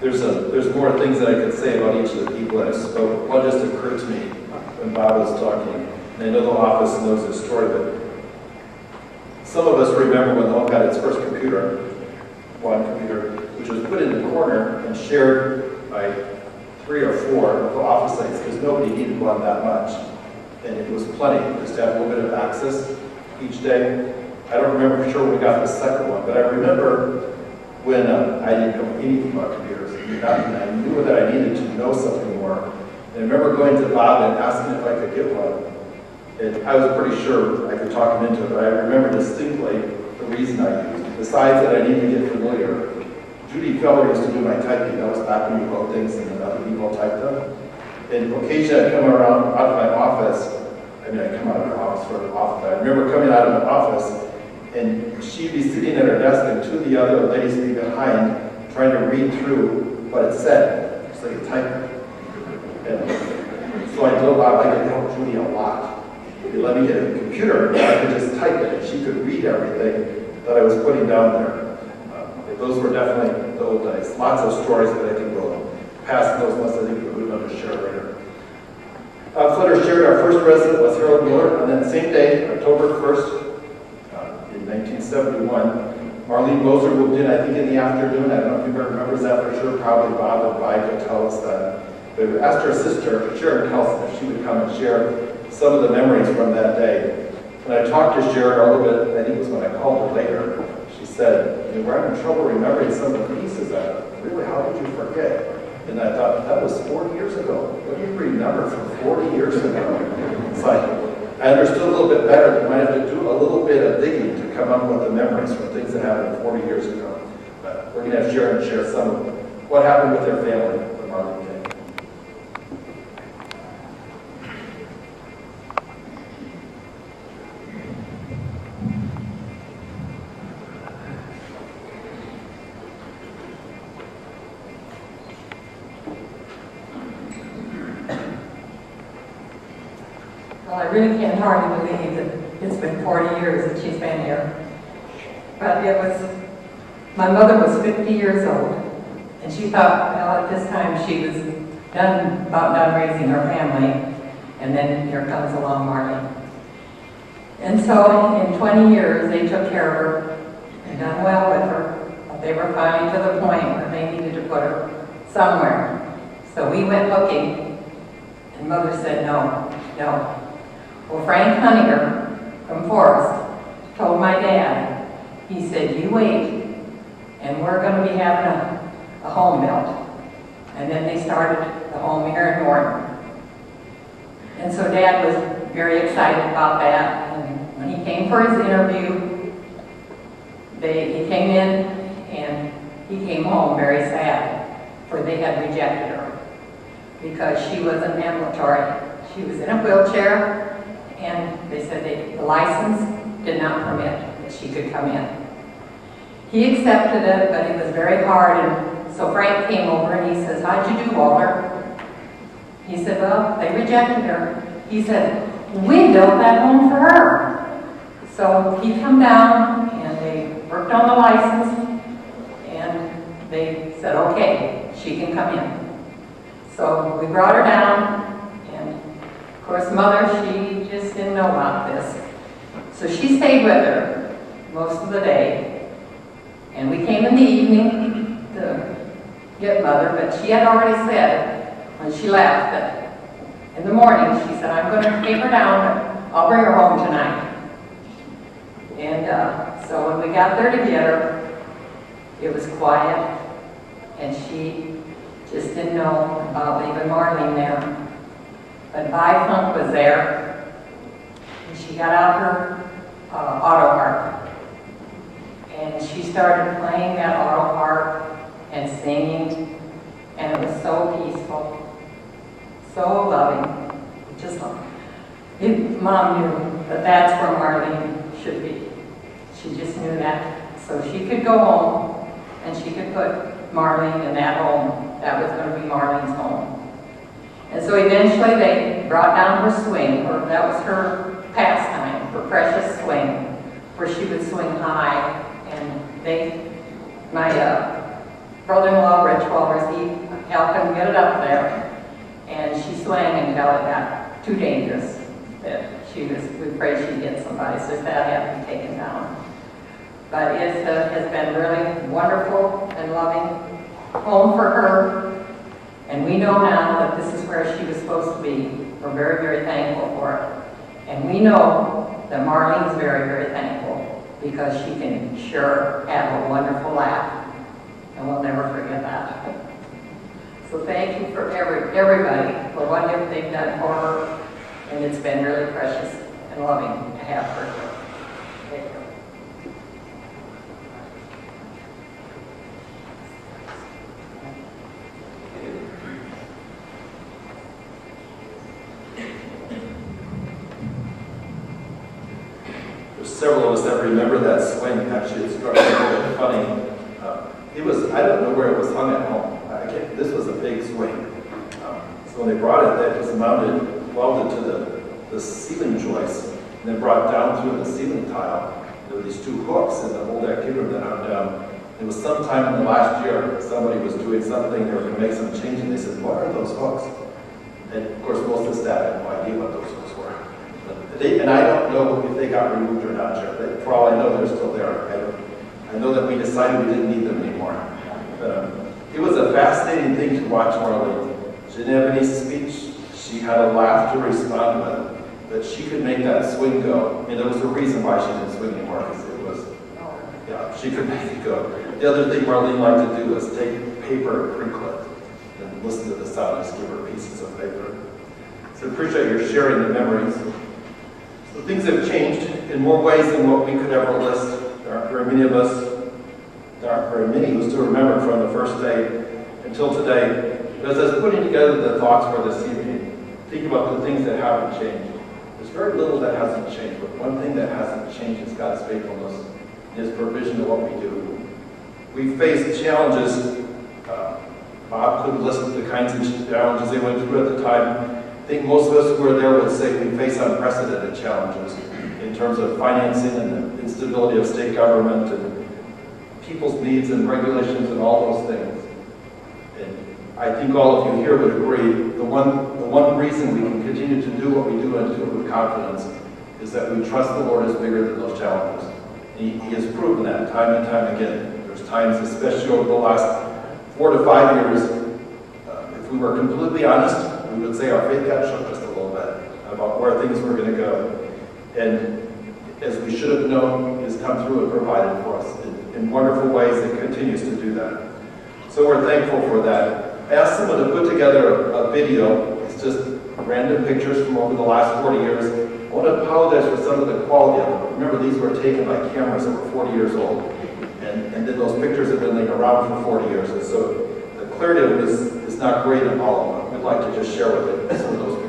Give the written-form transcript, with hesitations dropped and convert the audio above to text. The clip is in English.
There's more things that I could say about each of the people that I spoke. One just occurred to me when Bob was talking. And I know the office knows this story, but some of us remember when the home got its first computer, one computer, which was put in the corner and shared by 3 or 4 local office sites because nobody needed one that much. And it was plenty just to have a little bit of access each day. I don't remember for sure when we got the second one, but I remember when I didn't know anything about computers, and I knew that I needed to know something more. And I remember going to Bob and asking if I could get one. And I was pretty sure I could talk him into it, but I remember distinctly the reason I used it. Besides that I needed to get familiar. Judy Feller used to do my typing. That was back when you wrote things and then other people typed them. And occasionally I'd come around out of my office. I mean, I come out of my office for often, but I remember coming out of my office and she'd be sitting at her desk and 2 of the other ladies would be behind trying to read through what it said, just like a typer. And so I told Bob I could help Judy a lot. He let me get a computer and I could just type it and she could read everything that I was putting down there. Those were definitely the old days. Lots of stories that I think we'll pass those ones. I think we'll move on to share later. Flitter shared our first resident was Harold Miller on that same day, October 1st, in 1971. Marlene Moser moved in, I think, in the afternoon. I don't know if anybody remembers that for sure. Probably Bob and Vi could tell us that. But we asked her sister, Sharon Kelson, if she would come and share some of the memories from that day. When I talked to Sharon a little bit, I think it was when I called her later, she said, we're having trouble remembering some of the pieces. Really, how did you forget? And I thought, that was 40 years ago. What do you remember from 40 years ago? It's like, I understood a little bit better. You might have to do a little bit of digging to come up with the memories from things that happened 40 years ago. But we're going to have Sharon share some of what happened with their family when Marlene came. Well, I really can't hardly believe that it's been 40 years that she's been here. But my mother was 50 years old, and she thought, well, at this time she was about done raising her family, and then here comes along Marlene. And so in 20 years, they took care of her and done well with her. But they were finally to the point where they needed to put her somewhere. So we went looking, and Mother said, no. Well, Frank Hunninger from Forest told my dad, he said, you wait, and we're going to be having a home built. And then they started the home here in Norton. And so Dad was very excited about that. And when he came for his interview, he came in and he came home very sad, for they had rejected her because she was an ambulatory. She was in a wheelchair, and they said the license did not permit that she could come in. He accepted it, but it was very hard, and so Frank came over and he says, how'd you do, Walter? He said, well, they rejected her. He said, we built that home for her. So he come down, and they worked on the license, and they said, okay, she can come in. So we brought her down. Of course, Mother, she just didn't know about this. So she stayed with her most of the day. And we came in the evening to get Mother, but she had already said when she left that in the morning, she said, I'm going to take her down, but I'll bring her home tonight. And so when we got there to get her, it was quiet, and she just didn't know about leaving Marlene there. But Vi Funk was there, and she got out her auto harp, and she started playing that auto harp and singing, and it was so peaceful, so loving. Just Mom knew that that's where Marlene should be. She just knew that. So she could go home, and she could put Marlene in that home. That was going to be Marlene's home. And so eventually they brought down her swing, or that was her pastime, her precious swing, where she would swing high. And my brother-in-law, Rich Walters, up there, and she swang until it got too dangerous that we prayed she'd get somebody, so that had to be taken down. But it has been really wonderful and loving home for her, and we know now that this is where she was supposed to be. We're very, very thankful for it. And we know that Marlene's very, very thankful because she can sure have a wonderful laugh, and we'll never forget that. So thank you for everybody for what they've done for her, and it's been really precious and loving to have her here. Thank you. There's several of us that remember that swing. Actually, it struck me a bit funny. It was, I don't know where it was hung at home. This was a big swing. So when they brought it, it was welded to the ceiling joist, and then brought down through the ceiling tile. There were these two hooks in the whole activity room that hung down. It was sometime in the last year, somebody was doing something, they were going to make some change, and they said, "What are those hooks?" And of course, most of the staff had no idea what those hooks were. And I don't know if they got removed or not, Jeff. For all I know, they're still there. I know that we decided we didn't need them anymore. But it was a fascinating thing to watch Marlene. She didn't have any speech. She had a laugh to respond with. But she could make that swing go. And there was a reason why she didn't swing anymore, because it was, yeah, she could make it go. The other thing Marlene liked to do was take paper and crinkle it and listen to the sound and just give her pieces of paper. So I appreciate your sharing the memories. So things have changed in more ways than what we could ever list. There aren't very many of us, there aren't very many who still remember from the first day until today. But as I was putting together the thoughts for this evening, think about the things that haven't changed. There's very little that hasn't changed, but one thing that hasn't changed is God's faithfulness, His provision of what we do. We face challenges. Bob could list the kinds of challenges they went through at the time. I think most of us who are there would say we face unprecedented challenges in terms of financing and the instability of state government and people's needs and regulations and all those things. And I think all of you here would agree, the one reason we can continue to do what we do and do it with confidence is that we trust the Lord is bigger than those challenges. He has proven that time and time again. There's times, especially over the last 4 to 5 years, if we were completely honest, we would say our faith got shook just a little bit about where things were going to go. And as we should have known, He has come through and provided for us in wonderful ways and continues to do that. So we're thankful for that. I asked someone to put together a video. It's just random pictures from over the last 40 years. I want to apologize for some of the quality of them. Remember, these were taken by cameras that were 40 years old. And then those pictures have been laying around for 40 years. And so the clarity of it is not great in all of them. We'd like to just share with it some of those pictures.